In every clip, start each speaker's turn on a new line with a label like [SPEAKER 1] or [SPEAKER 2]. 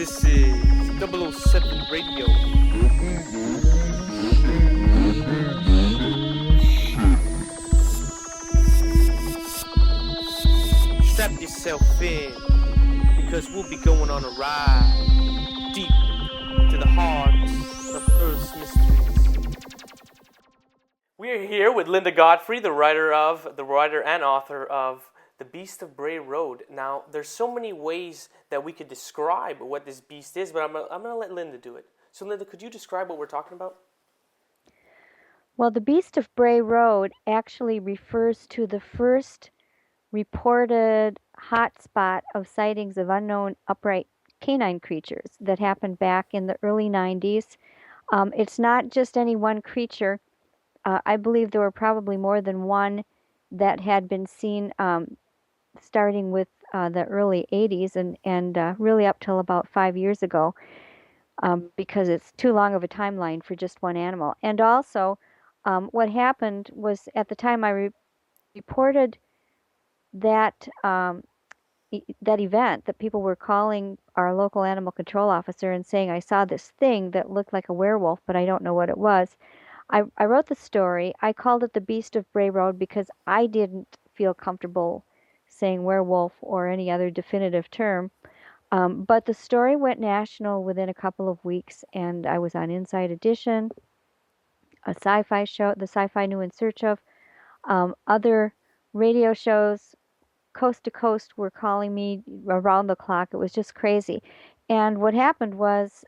[SPEAKER 1] This is 007 Radio. Strap yourself in, because we'll be going on a ride deep into the heart of Earth's mysteries. We are here with Linda Godfrey, the writer and author of The Beast of Bray Road. Now, there's so many ways that we could describe what this beast is, but I'm gonna let Linda do it. So, Linda, could you describe what we're talking about?
[SPEAKER 2] Well, the Beast of Bray Road actually refers to the first reported hotspot of sightings of unknown upright canine creatures that happened back in the early 90s. It's not just any one creature. I believe there were probably more than one that had been seen starting with the early 80s and really up till about 5 years ago, because it's too long of a timeline for just one animal. And also, what happened was at the time I reported that that event, that people were calling our local animal control officer and saying, I saw this thing that looked like a werewolf, but I don't know what it was. I wrote the story. I called it The Beast of Bray Road because I didn't feel comfortable saying werewolf or any other definitive term. But the story went national within a couple of weeks, and I was on Inside Edition, a sci-fi show, the Sci-Fi New in Search of, other radio shows, coast to coast, were calling me around the clock. It was just crazy. And what happened was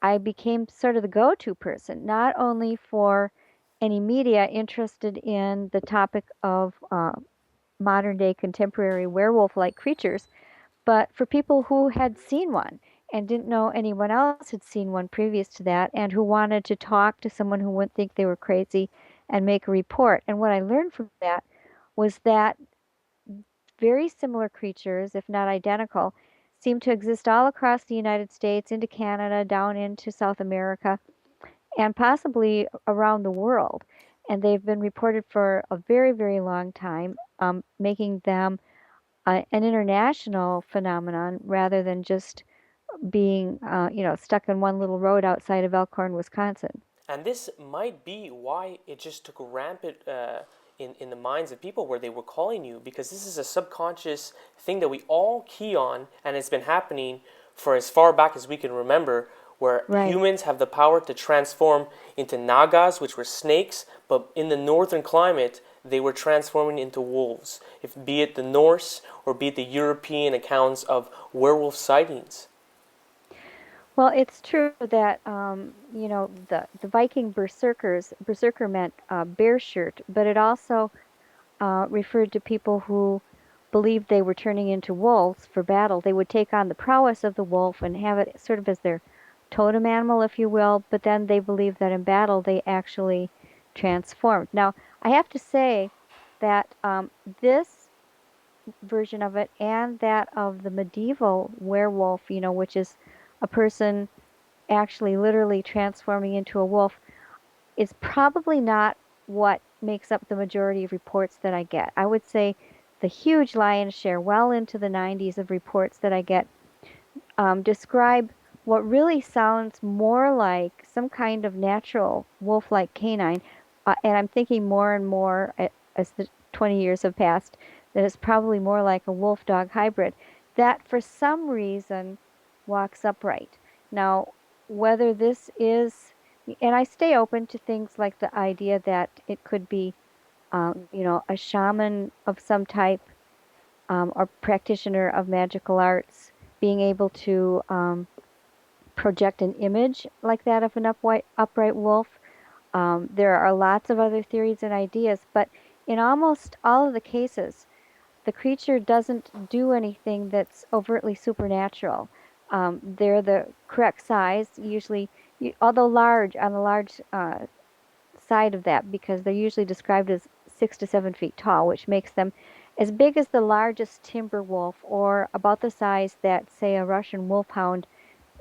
[SPEAKER 2] I became sort of the go-to person, not only for any media interested in the topic of modern day contemporary werewolf like creatures, but for people who had seen one and didn't know anyone else had seen one previous to that, and who wanted to talk to someone who wouldn't think they were crazy and make a report. And what I learned from that was that very similar creatures, if not identical, seem to exist all across the United States, into Canada, down into South America, and possibly around the world. And they've been reported for a very, very long time, making them an international phenomenon rather than just being, stuck in one little road outside of Elkhorn, Wisconsin.
[SPEAKER 1] And this might be why it just took rampant in the minds of people where they were calling you, because this is a subconscious thing that we all key on, and it's been happening for as far back as we can remember, where
[SPEAKER 2] Right.
[SPEAKER 1] humans have the power to transform into nagas, which were snakes, but in the northern climate, they were transforming into wolves, if be it the Norse or be it the European accounts of werewolf sightings.
[SPEAKER 2] Well, it's true that the Viking berserkers. Berserker meant bear shirt, but it also referred to people who believed they were turning into wolves for battle. They would take on the prowess of the wolf and have it sort of as their totem animal, if you will. But then they believed that in battle they actually transformed. Now, I have to say that this version of it and that of the medieval werewolf, which is a person actually literally transforming into a wolf, is probably not what makes up the majority of reports that I get. I would say the huge lion's share, well into the 90s, of reports that I get describe what really sounds more like some kind of natural wolf-like canine. And I'm thinking more and more as the 20 years have passed that it's probably more like a wolf-dog hybrid that for some reason walks upright. Now, whether this is, and I stay open to things like the idea that it could be, a shaman of some type, or practitioner of magical arts, being able to project an image like that of an upright wolf. There are lots of other theories and ideas, but in almost all of the cases, the creature doesn't do anything that's overtly supernatural. They're the correct size, usually, although large, on the large side of that, because they're usually described as 6 to 7 feet tall, which makes them as big as the largest timber wolf, or about the size that, say, a Russian wolfhound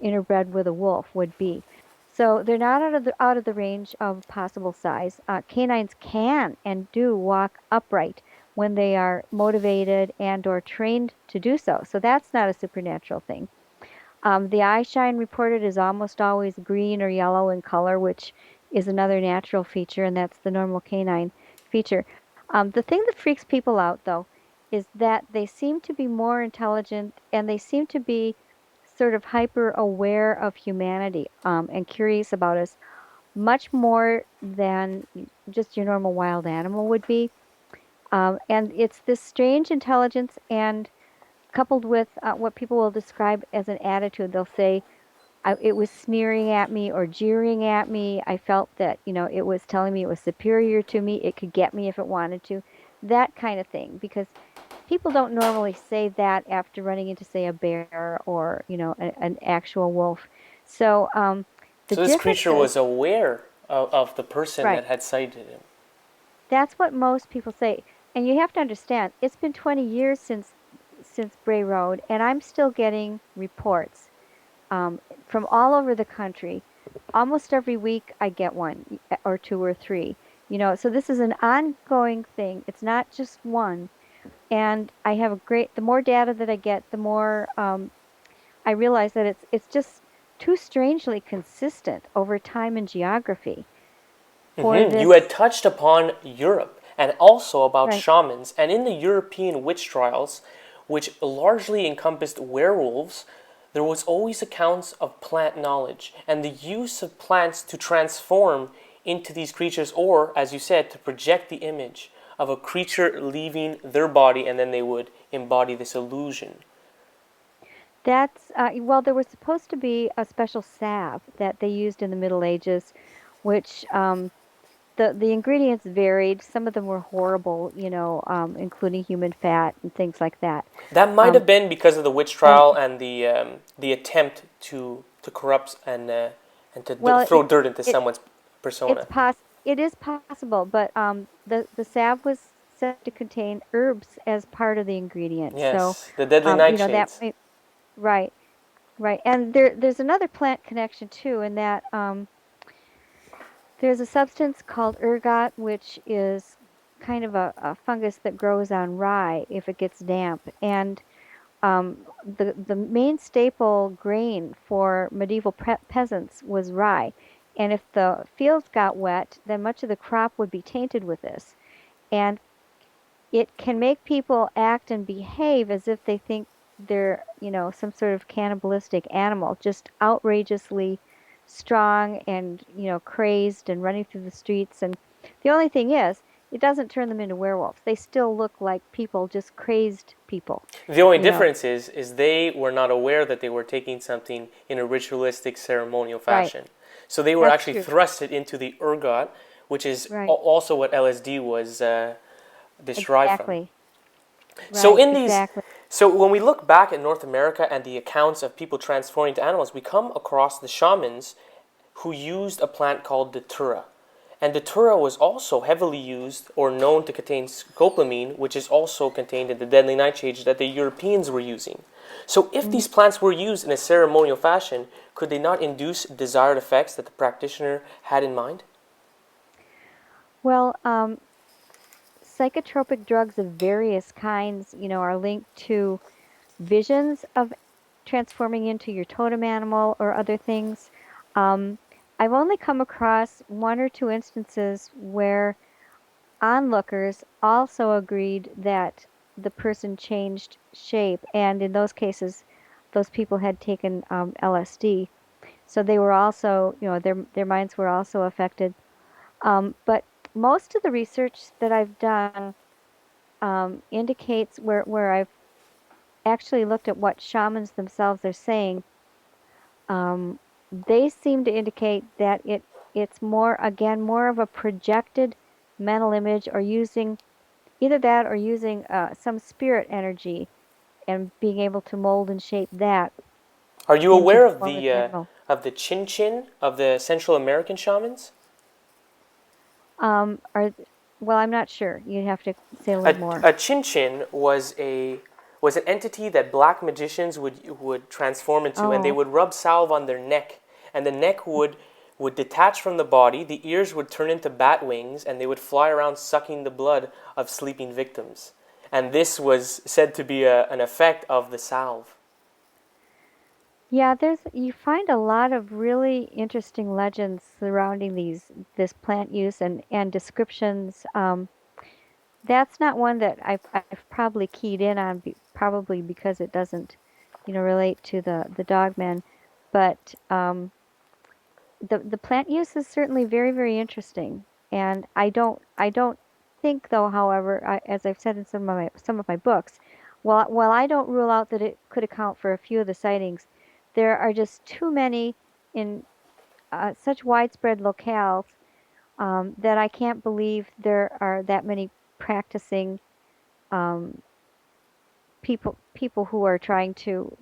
[SPEAKER 2] interbred with a wolf would be. So they're not out of the range of possible size. Canines can and do walk upright when they are motivated and or trained to do so. So that's not a supernatural thing. The eye shine reported is almost always green or yellow in color, which is another natural feature, and that's the normal canine feature. The thing that freaks people out, though, is that they seem to be more intelligent and they seem to be sort of hyper aware of humanity and curious about us much more than just your normal wild animal would be. And it's this strange intelligence and coupled with what people will describe as an attitude. They'll say, it was sneering at me or jeering at me. I felt that, it was telling me it was superior to me. It could get me if it wanted to. That kind of thing. Because people don't normally say that after running into, say, a bear or, an actual wolf. So the
[SPEAKER 3] So this
[SPEAKER 2] difference
[SPEAKER 3] creature
[SPEAKER 2] is,
[SPEAKER 3] was aware of the person
[SPEAKER 2] right,
[SPEAKER 3] that had sighted him.
[SPEAKER 2] that's what most people say. And you have to understand, it's been 20 years since Bray Road, and I'm still getting reports from all over the country. Almost every week I get one or two or three. So this is an ongoing thing. It's not just one. And I have the more data that I get, the more I realize that it's just too strangely consistent over time and geography for
[SPEAKER 3] You had
[SPEAKER 2] this.
[SPEAKER 3] touched upon Europe and also about
[SPEAKER 2] Right.
[SPEAKER 3] shamans, and in the European witch trials, which largely encompassed werewolves, there was always accounts of plant knowledge and the use of plants to transform into these creatures, or, as you said, to project the image of a creature leaving their body, and then they would embody this illusion.
[SPEAKER 2] Well, there was supposed to be a special salve that they used in the Middle Ages, which the ingredients varied. Some of them were horrible, including human fat and things like that.
[SPEAKER 3] That might
[SPEAKER 2] Um,
[SPEAKER 3] have been because of the witch
[SPEAKER 2] and
[SPEAKER 3] trial and the attempt to corrupt and to
[SPEAKER 2] well,
[SPEAKER 3] throw dirt into
[SPEAKER 2] it
[SPEAKER 3] someone's persona.
[SPEAKER 2] it is possible, but the salve was said to contain herbs as part of the ingredients. So,
[SPEAKER 3] Yes, the deadly
[SPEAKER 2] that
[SPEAKER 3] nightshades.
[SPEAKER 2] right, right. And there's another plant connection too, in that there's a substance called ergot, which is kind of a fungus that grows on rye if it gets damp. And the main staple grain for medieval peasants was rye. And if the fields got wet, then much of the crop would be tainted with this. And it can make people act and behave as if they think they're, some sort of cannibalistic animal, just outrageously strong and, crazed and running through the streets. And the only thing is, it doesn't turn them into werewolves. They still look like people, just crazed people,
[SPEAKER 3] The only
[SPEAKER 2] you know.
[SPEAKER 3] difference is they were not aware that they were taking something in a ritualistic ceremonial
[SPEAKER 2] Right.
[SPEAKER 3] fashion. So they were
[SPEAKER 2] That's
[SPEAKER 3] actually
[SPEAKER 2] true.
[SPEAKER 3] thrusted into the ergot, which is
[SPEAKER 2] Right.
[SPEAKER 3] also what LSD was derived from.
[SPEAKER 2] Exactly.
[SPEAKER 3] So
[SPEAKER 2] Right.
[SPEAKER 3] in these,
[SPEAKER 2] Exactly.
[SPEAKER 3] so when we look back at North America and the accounts of people transforming to animals, we come across the shamans who used a plant called datura. And datura was also heavily used or known to contain scopolamine, which is also contained in the deadly nightshades that the Europeans were using. So if
[SPEAKER 2] Hmm.
[SPEAKER 3] these plants were used in a ceremonial fashion, could they not induce desired effects that the practitioner had in mind?
[SPEAKER 2] Well, psychotropic drugs of various kinds, are linked to visions of transforming into your totem animal or other things. Um, I've only come across one or two instances where onlookers also agreed that the person changed shape, and in those cases, those people had taken LSD, so they were also, their minds were also affected. But most of the research that I've done indicates where I've actually looked at what shamans themselves are saying. Um, they seem to indicate that it's more of a projected mental image, or using either that or using some spirit energy and being able to mold and shape that
[SPEAKER 3] Are you
[SPEAKER 2] into
[SPEAKER 3] aware
[SPEAKER 2] the form of the animal.
[SPEAKER 3] of the chin chin of the Central American shamans?
[SPEAKER 2] Are Well, I'm not sure. You'd have to say a little
[SPEAKER 3] A,
[SPEAKER 2] more.
[SPEAKER 3] a chin chin was an entity that black magicians would transform into, and they
[SPEAKER 2] Oh,
[SPEAKER 3] would rub salve on their neck, and the neck would detach from the body, the ears would turn into bat wings, and they would fly around sucking the blood of sleeping victims. And this was said to be an effect of the salve.
[SPEAKER 2] Yeah, you find a lot of really interesting legends surrounding this plant use and descriptions. That's not one that I've probably keyed in on, probably because it doesn't, relate to the dogman. But the plant use is certainly very, very interesting. And I don't think though, however, as I've said in some of my books, while I don't rule out that it could account for a few of the sightings, there are just too many in such widespread locales that I can't believe there are that many practicing um, people who are trying to,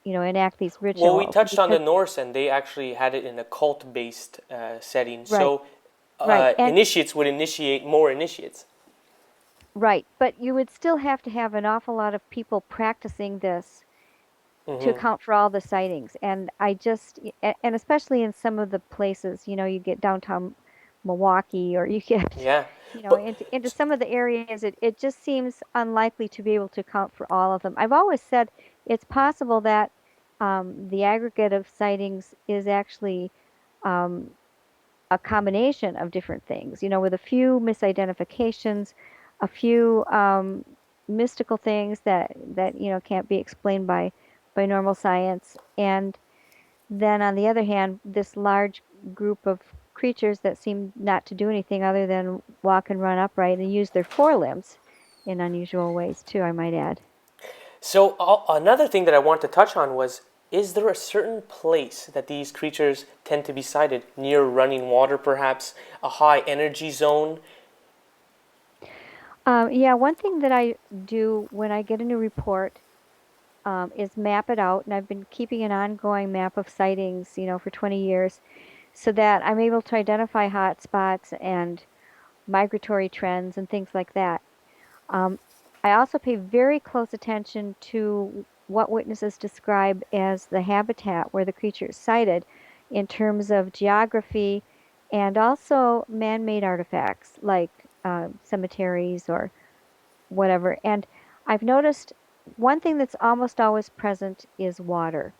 [SPEAKER 2] enact these
[SPEAKER 3] Well, we
[SPEAKER 2] rituals
[SPEAKER 3] touched on the
[SPEAKER 2] because
[SPEAKER 3] Norse, and they actually had it in a cult-based setting.
[SPEAKER 2] right,
[SPEAKER 3] So
[SPEAKER 2] right, and
[SPEAKER 3] initiates would initiate more initiates.
[SPEAKER 2] right, but you would still have to have an awful lot of people practicing this to
[SPEAKER 3] Hmm.
[SPEAKER 2] account for all the sightings. And and especially in some of the places, you get downtown Milwaukee or you get,
[SPEAKER 3] Yeah, but
[SPEAKER 2] into some of the areas, it just seems unlikely to be able to account for all of them. I've always said it's possible that the aggregate of sightings is actually um, a combination of different things, with a few misidentifications, a few mystical things that can't be explained by normal science, and then on the other hand, this large group of creatures that seem not to do anything other than walk and run upright and use their forelimbs in unusual ways too, I might add.
[SPEAKER 3] so another thing that I want to touch on was: is there a certain place that these creatures tend to be sighted near running water, perhaps a high energy zone?
[SPEAKER 2] Yeah, one thing that I do when I get a new report is map it out, and I've been keeping an ongoing map of sightings, for 20 years, so that I'm able to identify hot spots and migratory trends and things like that. Um, I also pay very close attention to what witnesses describe as the habitat where the creature is sighted in terms of geography and also man-made artifacts like cemeteries or whatever. And I've noticed one thing that's almost always present is water,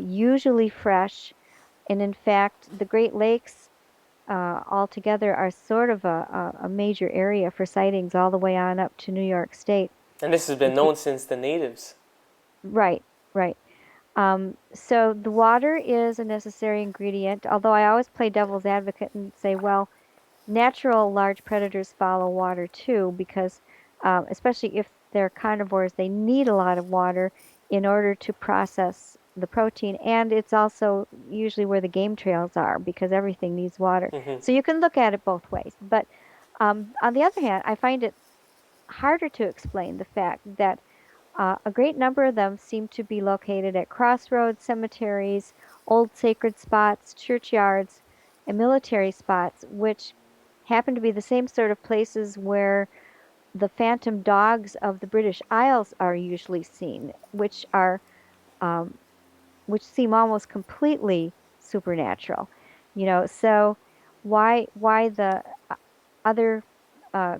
[SPEAKER 2] usually fresh. And in fact, the Great Lakes altogether are sort of a major area for sightings all the way on up to New York State.
[SPEAKER 3] And this has been
[SPEAKER 2] Inclu-
[SPEAKER 3] known since the natives.
[SPEAKER 2] right, right. So the water is a necessary ingredient, although I always play devil's advocate and say, well, natural large predators follow water too, because especially if they're carnivores, they need a lot of water in order to process the protein. And it's also usually where the game trails are because everything needs water.
[SPEAKER 3] Hmm.
[SPEAKER 2] So you can look at it both ways. But on the other hand, I find it harder to explain the fact that a great number of them seem to be located at crossroads, cemeteries, old sacred spots, churchyards, and military spots, which happen to be the same sort of places where the phantom dogs of the British Isles are usually seen, um, which seem almost completely supernatural. So why the other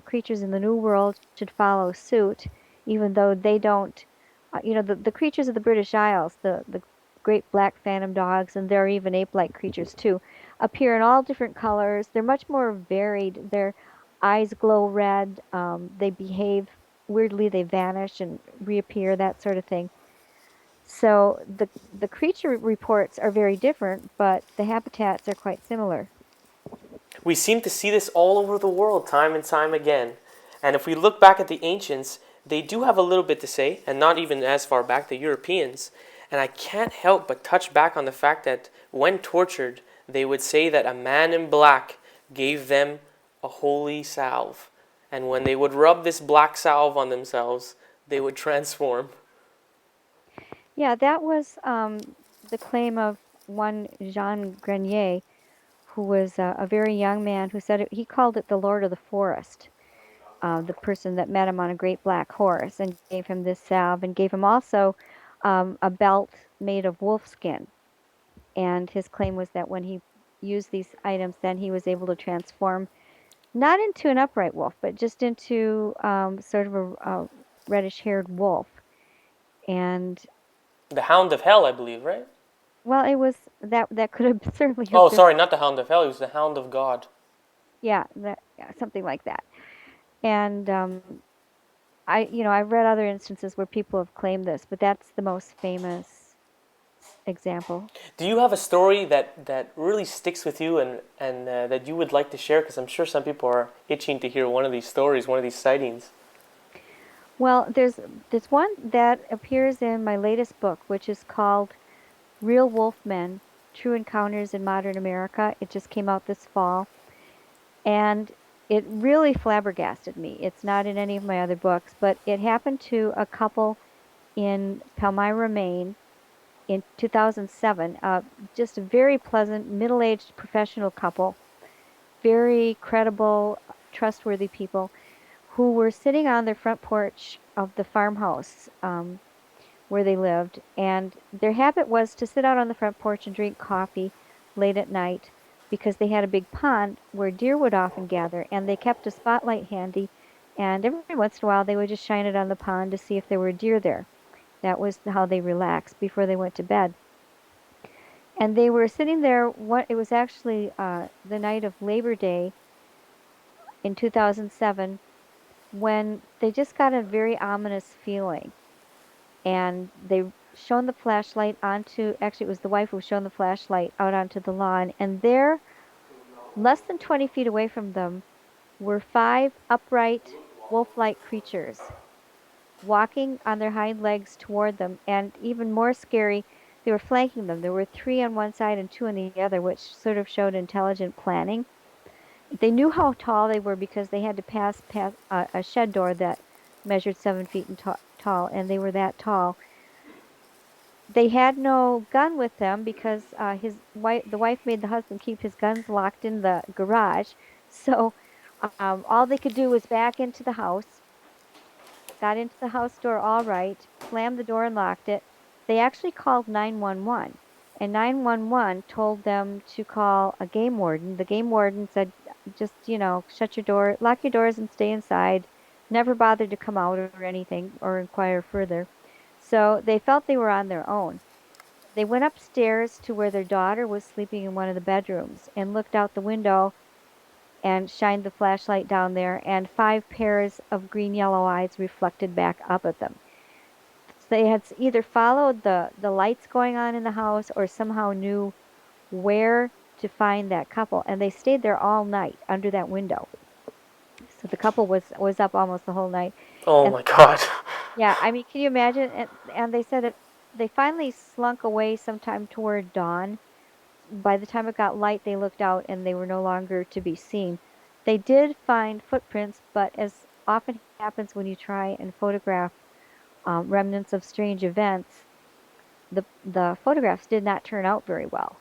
[SPEAKER 2] creatures in the New World should follow suit, even though they don't. The creatures of the British Isles, the great black phantom dogs, and there are even ape-like creatures too, appear in all different colors. They're much more varied. Their eyes glow red. They behave weirdly. They vanish and reappear, that sort of thing. So the creature reports are very different, but the habitats are quite similar.
[SPEAKER 3] We seem to see this all over the world, time and time again. And if we look back at the ancients, they do have a little bit to say, and not even as far back, the Europeans. And I can't help but touch back on the fact that when tortured, they would say that a man in black gave them a holy salve. And when they would rub this black salve on themselves, they would transform.
[SPEAKER 2] Yeah, that was the claim of one Jean Grenier, who was a very young man who said he called it the Lord of the Forest, the person that met him on a great black horse and gave him this salve and gave him also a belt made of wolf skin. And his claim was that when he used these items, then he was able to transform not into an upright wolf, but just into sort of a reddish haired wolf. And
[SPEAKER 3] The Hound of Hell, I believe, right?
[SPEAKER 2] Well, it was that could have certainly have
[SPEAKER 3] Oh,
[SPEAKER 2] been,
[SPEAKER 3] sorry, not the Hound of Hell. It was the Hound of God.
[SPEAKER 2] yeah, something like that. And I've read other instances where people have claimed this, but that's the most famous example.
[SPEAKER 3] Do you have a story that really sticks with you and that you would like to share? Because I'm sure some people are itching to hear one of these stories, one of these sightings.
[SPEAKER 2] Well, there's one that appears in my latest book, which is called Real Wolf Men: True Encounters in Modern America. It just came out this fall, and it really flabbergasted me. It's not in any of my other books, but it happened to a couple in Palmyra, Maine in 2007. Just a very pleasant, middle-aged professional couple, very credible, trustworthy people who were sitting on their front porch of the farmhouse where they lived. And their habit was to sit out on the front porch and drink coffee late at night because they had a big pond where deer would often gather. And they kept a spotlight handy. And every once in a while, they would just shine it on the pond to see if there were deer there. That was how they relaxed before they went to bed. And they were sitting there. It was actually the night of Labor Day in 2007 when they just got a very ominous feeling. And they shone the flashlight onto, actually, it was the wife who shone the flashlight out onto the lawn. And there, less than 20 feet away from them, were five upright wolf like creatures walking on their hind legs toward them. And even more scary, they were flanking them. There were three on one side and two on the other, which sort of showed intelligent planning. They knew how tall they were because they had to pass a shed door that measured 7 feet in tall, and they were that tall. They had no gun with them because the wife made the husband keep his guns locked in the garage. So all they could do was back into the house, got into the house door all right, slammed the door and locked it. They actually called 911, and 911 told them to call a game warden. The game warden said, just, shut your door, lock your doors and stay inside. Never bothered to come out or anything or inquire further. So they felt they were on their own. They went upstairs to where their daughter was sleeping in one of the bedrooms and looked out the window and shined the flashlight down there, and five pairs of green yellow eyes reflected back up at them. So they had either followed the lights going on in the house or somehow knew where to find that couple, and they stayed there all night under that window. So the couple was up almost the whole night.
[SPEAKER 3] Oh
[SPEAKER 2] And
[SPEAKER 3] my God.
[SPEAKER 2] yeah, I mean, can you imagine? And they said they finally slunk away sometime toward dawn. By the time it got light, they looked out and they were no longer to be seen. They did find footprints, but as often happens when you try and photograph remnants of strange events, the photographs did not turn out very well.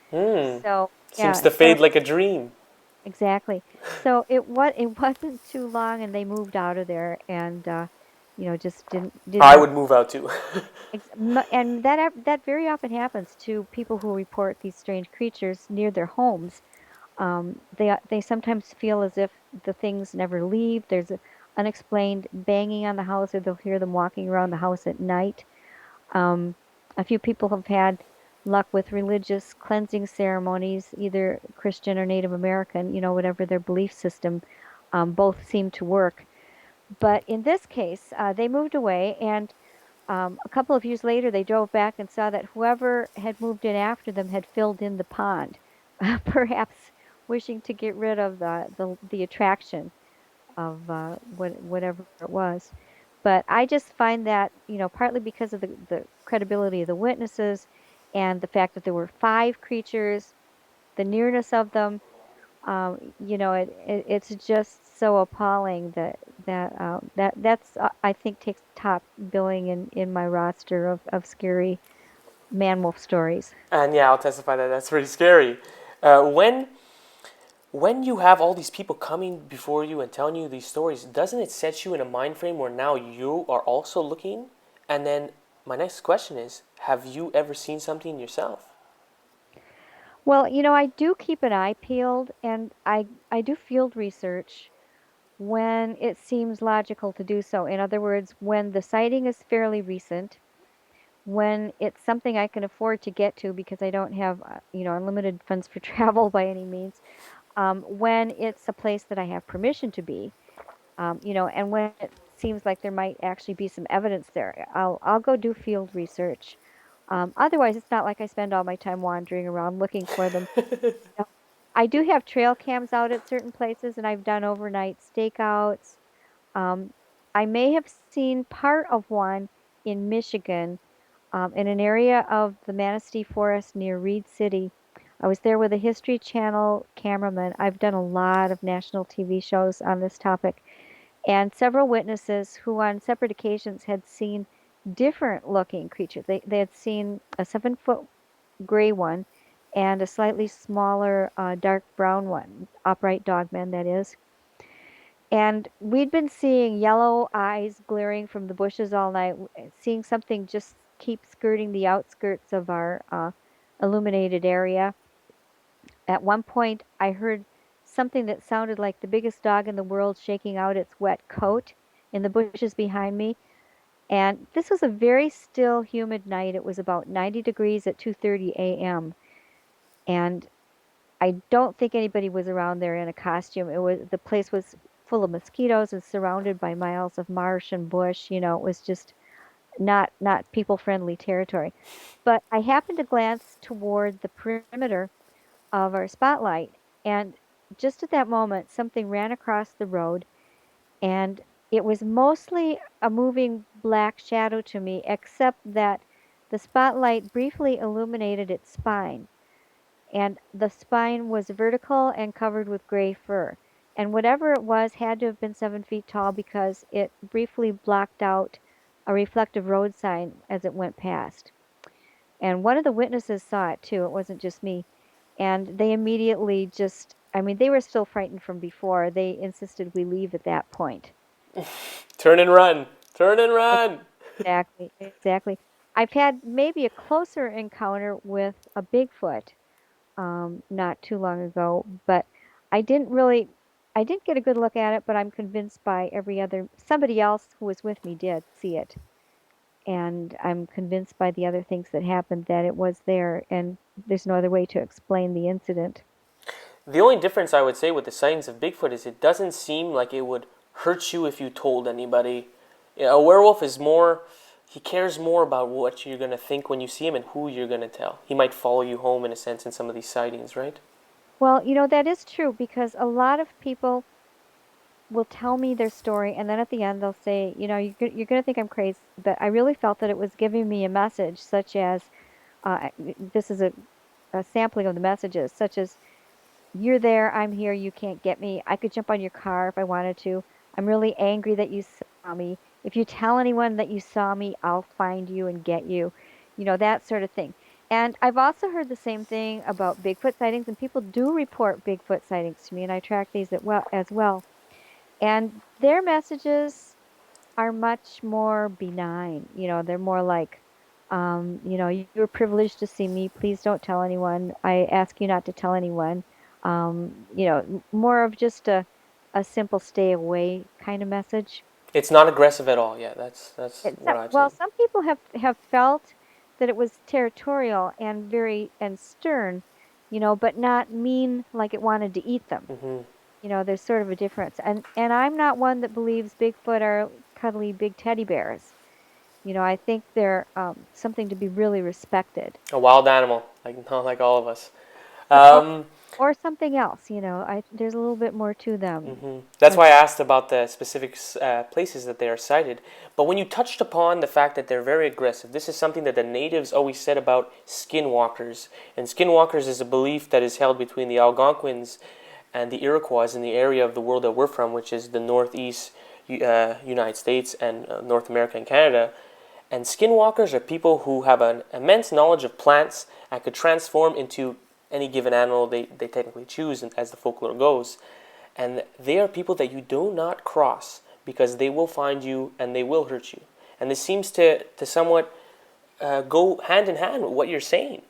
[SPEAKER 3] Hmm.
[SPEAKER 2] So
[SPEAKER 3] Seems
[SPEAKER 2] yeah,
[SPEAKER 3] to
[SPEAKER 2] so
[SPEAKER 3] fade like a dream.
[SPEAKER 2] exactly. So it wasn't too long, and they moved out of there, and just didn't
[SPEAKER 3] I
[SPEAKER 2] have.
[SPEAKER 3] would move out too.
[SPEAKER 2] And that very often happens to people who report these strange creatures near their homes. They sometimes feel as if the things never leave. There's a unexplained banging on the house, or they'll hear them walking around the house at night. Um, a few people have had luck with religious cleansing ceremonies, either Christian or Native American, whatever their belief system. Both seem to work. But in this case, they moved away, and a couple of years later, they drove back and saw that whoever had moved in after them had filled in the pond, perhaps wishing to get rid of the attraction of whatever it was. But I just find that, partly because of the credibility of the witnesses and the fact that there were five creatures, the nearness of them, it's just so appalling that's I think takes top billing in my roster of scary man wolf stories.
[SPEAKER 3] And yeah, I'll testify that that's pretty scary. When you have all these people coming before you and telling you these stories, doesn't it set you in a mind frame where now you are also looking? And then my next question is, have you ever seen something yourself?
[SPEAKER 2] Well, I do keep an eye peeled, and I do field research when it seems logical to do so. In other words, when the sighting is fairly recent, when it's something I can afford to get to because I don't have, unlimited funds for travel by any means, when it's a place that I have permission to be, and when it seems like there might actually be some evidence there, I'll go do field research. Otherwise, it's not like I spend all my time wandering around looking for them. Now, I do have trail cams out at certain places, and I've done overnight stakeouts. Um, I may have seen part of one in Michigan, in an area of the Manistee Forest near Reed City. I was there with a History Channel cameraman. I've done a lot of national TV shows on this topic, and several witnesses who, on separate occasions, had seen different looking creatures. They had seen a 7 foot gray one and a slightly smaller dark brown one, upright dogman, that is. And we'd been seeing yellow eyes glaring from the bushes all night, seeing something just keep skirting the outskirts of our illuminated area. At one point, I heard something that sounded like the biggest dog in the world shaking out its wet coat in the bushes behind me. And this was a very still, humid night. It was about 90 degrees at 2:30 a.m. And I don't think anybody was around there in a costume. The place was full of mosquitoes and surrounded by miles of marsh and bush. It was just not people friendly territory. But I happened to glance toward the perimeter of our spotlight, and just at that moment, something ran across the road, and it was mostly a moving black shadow to me, except that the spotlight briefly illuminated its spine, and the spine was vertical and covered with gray fur. And whatever it was had to have been 7 feet tall because it briefly blocked out a reflective road sign as it went past. And one of the witnesses saw it too. It wasn't just me. And they immediately they were still frightened from before. They insisted we leave at that point.
[SPEAKER 3] Turn and run. Turn and run.
[SPEAKER 2] Exactly, exactly. I've had maybe a closer encounter with a Bigfoot, not too long ago, but I didn't really, I didn't get a good look at it, but I'm convinced by somebody else who was with me did see it. And I'm convinced by the other things that happened that it was there, and there's no other way to explain the incident.
[SPEAKER 3] The only difference I would say with the sightings of Bigfoot is it doesn't seem like it would hurt you if you told anybody. Yeah, a werewolf is more, he cares more about what you're going to think when you see him and who you're going to tell. He might follow you home in a sense in some of these sightings, right?
[SPEAKER 2] Well, that is true because a lot of people will tell me their story, and then at the end they'll say, you're going to think I'm crazy, but I really felt that it was giving me a message, such as, this is a sampling of the messages, such as, "You're there, I'm here, you can't get me. I could jump on your car if I wanted to. I'm really angry that you saw me. If you tell anyone that you saw me, I'll find you and get you." That sort of thing. And I've also heard the same thing about Bigfoot sightings, and people do report Bigfoot sightings to me, and I track these as well. And their messages are much more benign. They're more like, "You're privileged to see me. Please don't tell anyone. I ask you not to tell anyone." More of just a simple stay away kind of message.
[SPEAKER 3] It's not aggressive at all. Yeah, that's what I've
[SPEAKER 2] Well,
[SPEAKER 3] seen.
[SPEAKER 2] some people have felt that it was territorial and very and stern, but not mean like it wanted to eat them.
[SPEAKER 3] Hmm.
[SPEAKER 2] There's sort of a difference. And I'm not one that believes Bigfoot are cuddly big teddy bears. I think they're something to be really respected.
[SPEAKER 3] A wild animal, like not like all of us.
[SPEAKER 2] Or,
[SPEAKER 3] Um,
[SPEAKER 2] or something else, there's a little bit more to them.
[SPEAKER 3] That's why I asked about the specific places that they are cited. But when you touched upon the fact that they're very aggressive, this is something that the natives always said about skinwalkers. And skinwalkers is a belief that is held between the Algonquins and the Iroquois in the area of the world that we're from, which is the northeast United States and North America and Canada. And skinwalkers are people who have an immense knowledge of plants and could transform into any given animal they technically choose, as the folklore goes. And they are people that you do not cross because they will find you and they will hurt you. And this seems to somewhat go hand in hand with what you're saying.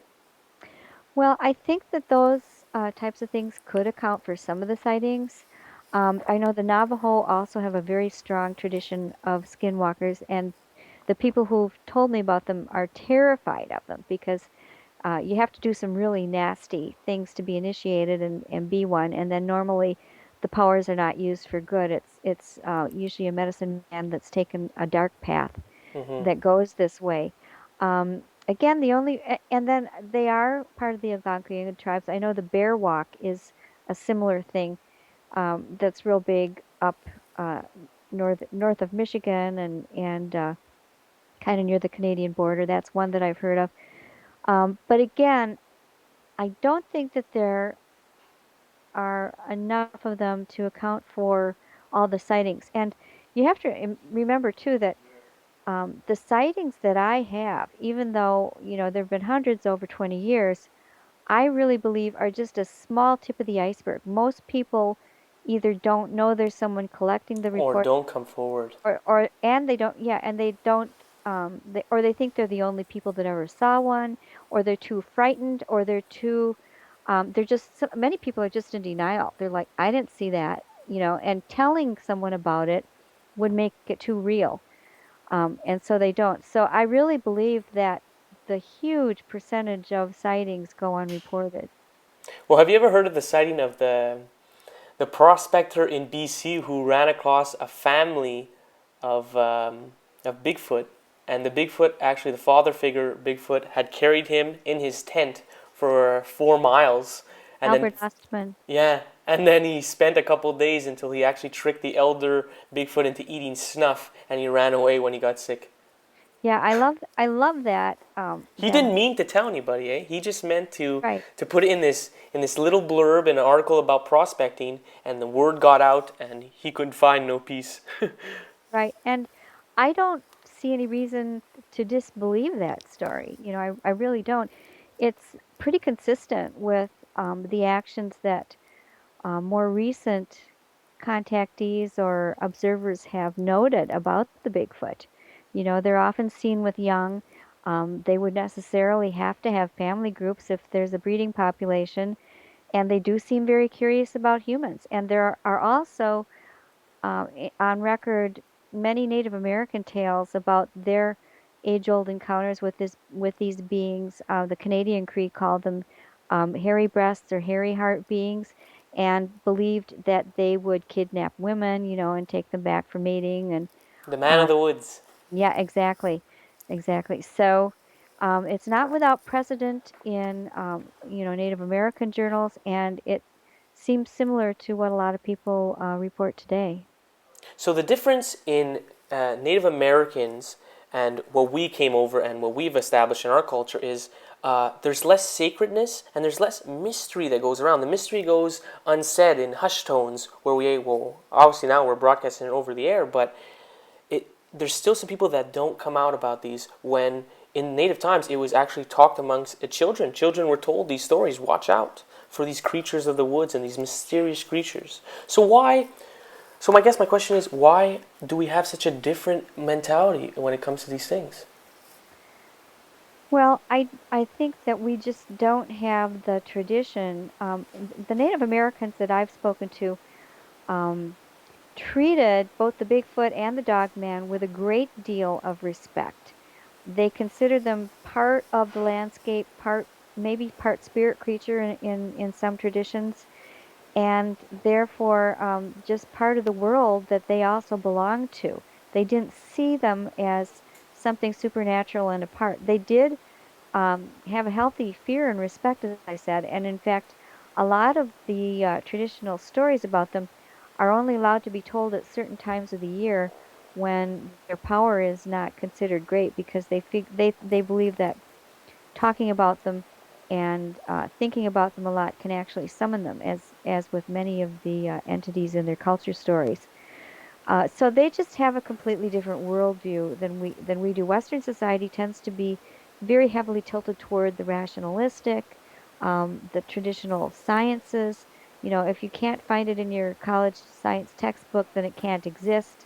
[SPEAKER 2] Well, I think that those types of things could account for some of the sightings. I know the Navajo also have a very strong tradition of skinwalkers, and the people who've told me about them are terrified of them because you have to do some really nasty things to be initiated and be one, and then normally the powers are not used for good. It's usually a medicine man that's taken a dark path
[SPEAKER 3] Hmm.
[SPEAKER 2] that goes this way. Again, and then they are part of the Algonquian tribes. I know the Bear Walk is a similar thing that's real big up uh, north of Michigan and kind of near the Canadian border. That's one that I've heard of. But again, I don't think that there are enough of them to account for all the sightings. And you have to remember too that the sightings that I have, even though there have been hundreds over 20 years, I really believe are just a small tip of the iceberg. Most people either don't know there's someone collecting the
[SPEAKER 3] Or
[SPEAKER 2] report,
[SPEAKER 3] don't come forward.
[SPEAKER 2] or and they don't, yeah, and they don't, or they think they're the only people that ever saw one, or they're too frightened, or they're just, many people are just in denial. They're like, I didn't see that, and telling someone about it would make it too real. And so they don't. So I really believe that the huge percentage of sightings go unreported.
[SPEAKER 3] Well, have you ever heard of the sighting of the prospector in BC who ran across a family of Bigfoot, and the Bigfoot, actually the father figure Bigfoot, had carried him in his tent for 4 miles, and then
[SPEAKER 2] Albert Ostman.
[SPEAKER 3] yeah, and then he spent a couple of days until he actually tricked the elder Bigfoot into eating snuff, and he ran away when he got sick.
[SPEAKER 2] Yeah, I love that.
[SPEAKER 3] He didn't mean to tell anybody, eh? He just meant
[SPEAKER 2] Right,
[SPEAKER 3] to put it in this little blurb in an article about prospecting, and the word got out, and he could find no peace.
[SPEAKER 2] right. And I don't see any reason to disbelieve that story. I really don't. It's pretty consistent with the actions that more recent contactees or observers have noted about the Bigfoot. They're often seen with young. They would necessarily have to have family groups if there's a breeding population, and they do seem very curious about humans. And there are also on record many Native American tales about their age-old encounters with these beings. The Canadian Cree called them hairy breasts or hairy heart beings, and believed that they would kidnap women, and take them back for mating. And
[SPEAKER 3] The man of
[SPEAKER 2] um,
[SPEAKER 3] the woods.
[SPEAKER 2] yeah, exactly, exactly. So it's not without precedent in Native American journals, and it seems similar to what a lot of people report today.
[SPEAKER 3] So the difference in Native Americans and what we came over and what we've established in our culture is there's less sacredness and there's less mystery that goes around. The mystery goes unsaid in hushed tones where well, obviously now we're broadcasting it over the air, but there's still some people that don't come out about these when in native times it was actually talked amongst children. Children were told these stories, watch out for these creatures of the woods and these mysterious creatures. So I guess my question is, why do we have such a different mentality when it comes to these things?
[SPEAKER 2] Well, I think that we just don't have the tradition. The Native Americans that I've spoken to um, treated both the Bigfoot and the Dogman with a great deal of respect. They considered them part of the landscape, maybe part spirit creature in some traditions, and therefore just part of the world that they also belonged to. They didn't see them as something supernatural and apart. They did have a healthy fear and respect, as I said. And in fact, a lot of the traditional stories about them are only allowed to be told at certain times of the year when their power is not considered great, because they believe that talking about them and thinking about them a lot can actually summon them, as with many of the entities in their culture stories. So they just have a completely different worldview than we do. Western society tends to be very heavily tilted toward the rationalistic, the traditional sciences. If you can't find it in your college science textbook, then it can't exist.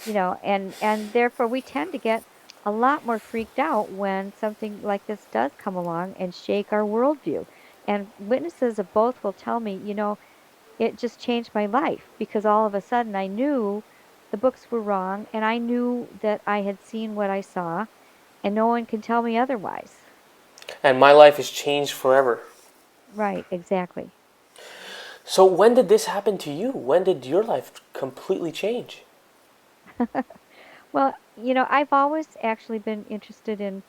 [SPEAKER 2] And therefore we tend to get a lot more freaked out when something like this does come along and shake our worldview. And witnesses of both will tell me, it just changed my life, because all of a sudden I knew the books were wrong, and I knew that I had seen what I saw, and no one can tell me otherwise.
[SPEAKER 3] And my life has changed forever.
[SPEAKER 2] Right, exactly.
[SPEAKER 3] So when did this happen to you? When did your life completely change?
[SPEAKER 2] Well, I've always actually been interested in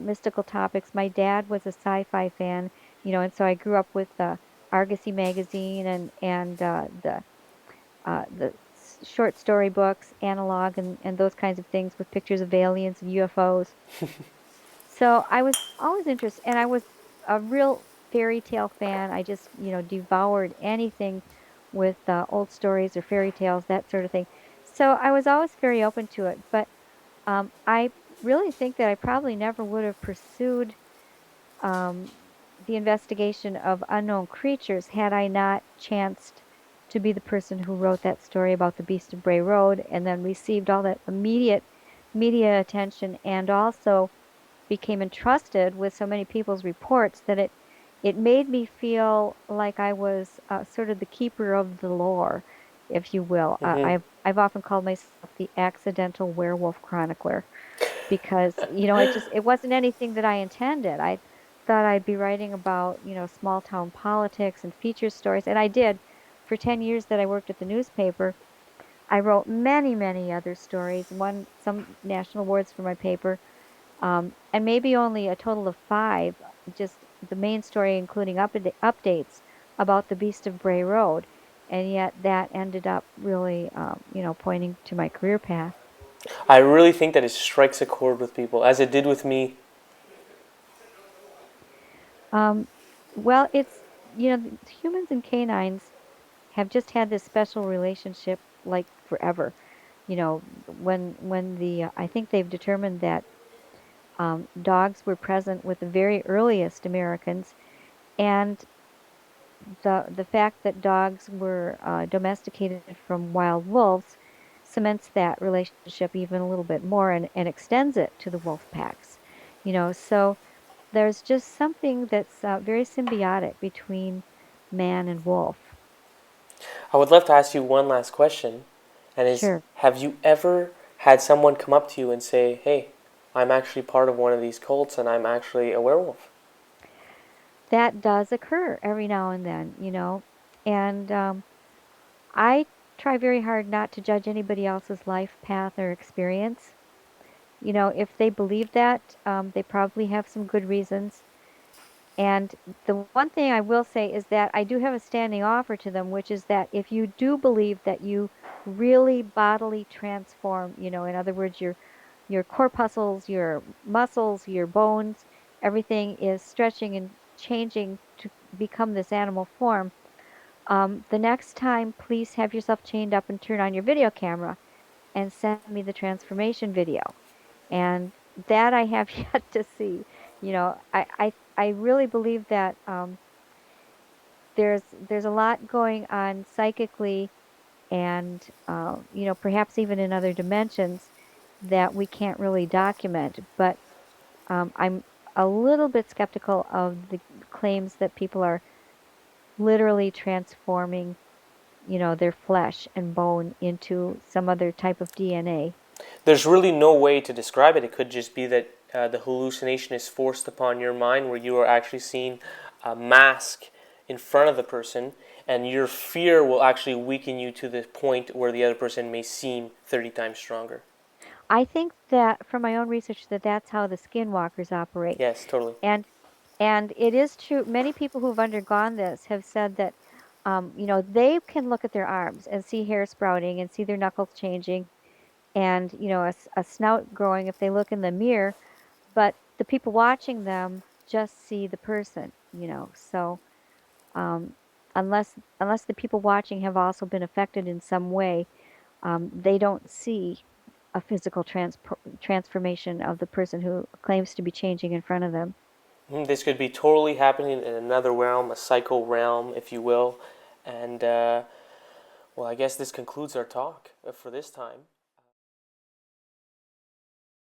[SPEAKER 2] mystical topics. My dad was a sci-fi fan, and so I grew up with Argosy magazine and the short story books, analog, and those kinds of things with pictures of aliens and UFOs. So I was always interested, and I was a real fairy tale fan. I just, devoured anything with old stories or fairy tales, that sort of thing. So I was always very open to it. But I really think that I probably never would have pursued um, the investigation of unknown creatures had I not chanced to be the person who wrote that story about the Beast of Bray Road and then received all that immediate media attention and also became entrusted with so many people's reports that it made me feel like I was sort of the keeper of the lore, if you will.
[SPEAKER 3] Hmm.
[SPEAKER 2] I've often called myself the accidental werewolf chronicler because it wasn't anything that I intended. I thought I'd be writing about small town politics and feature stories, and I did. For 10 years that I worked at the newspaper, I wrote many other stories, won some national awards for my paper, and maybe only a total of five, just the main story, including updates about the Beast of Bray Road. And yet that ended up really, pointing to my career path.
[SPEAKER 3] I really think that it strikes a chord with people, as it did with me.
[SPEAKER 2] Um, well, humans and canines have just had this special relationship like forever. When I think they've determined that dogs were present with the very earliest Americans, and the fact that dogs were domesticated from wild wolves cements that relationship even a little bit more and extends it to the wolf packs. So there's just something that's very symbiotic between man and wolf.
[SPEAKER 3] I would love to ask you one last question, and is
[SPEAKER 2] Sure.
[SPEAKER 3] have you ever had someone come up to you and say, "Hey, I'm actually part of one of these cults and I'm actually a werewolf"?
[SPEAKER 2] That does occur every now and then, and I try very hard not to judge anybody else's life path or experience. If they believe that, they probably have some good reasons. And the one thing I will say is that I do have a standing offer to them, which is that if you do believe that you really bodily transform, in other words, your corpuscles, your muscles, your bones, everything is stretching and changing to become this animal form. The next time, please have yourself chained up and turn on your video camera and send me the transformation video. And that I have yet to see. I really believe that there's a lot going on psychically and perhaps even in other dimensions that we can't really document. But I'm a little bit skeptical of the claims that people are literally transforming, their flesh and bone into some other type of DNA.
[SPEAKER 3] There's really no way to describe it. It could just be that the hallucination is forced upon your mind, where you are actually seeing a mask in front of the person, and your fear will actually weaken you to the point where the other person may seem 30 times stronger.
[SPEAKER 2] I think that from my own research that that's how the skinwalkers operate.
[SPEAKER 3] Yes, totally.
[SPEAKER 2] And and it is true. Many people who've undergone this have said that, they can look at their arms and see hair sprouting and see their knuckles changing and, a snout growing if they look in the mirror. But the people watching them just see the person, So um, unless the people watching have also been affected in some way, they don't see a physical transformation of the person who claims to be changing in front of them.
[SPEAKER 3] This could be totally happening in another realm, a psycho realm, if you will. And, well, I guess this concludes our talk for this time.